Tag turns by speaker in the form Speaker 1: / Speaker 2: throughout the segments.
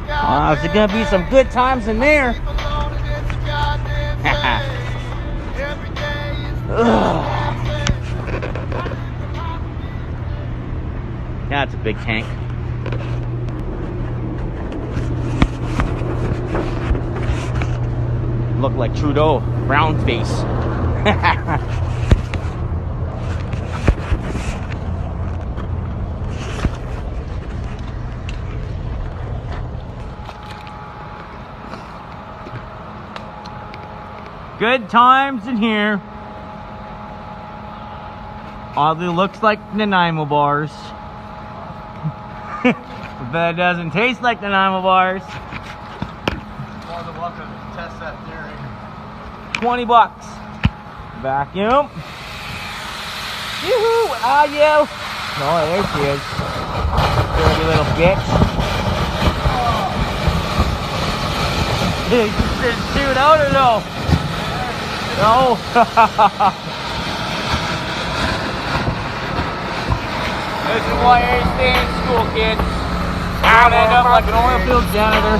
Speaker 1: There's gonna be some good times in there. That's a big tank. Look like Trudeau, brown face. Good times in here. Oddly looks like Nanaimo bars. But it doesn't taste like Nanaimo bars.
Speaker 2: More than welcome to test that theory.
Speaker 1: $20. Vacuum. Yoo-hoo! Ah, you! Oh, there she is. Dirty little bitch. Did you just shoot out or no? No. This is why you stay in school, kids. You're gonna end up like an oil field janitor.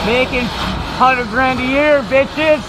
Speaker 1: Making $100 grand a year, bitches.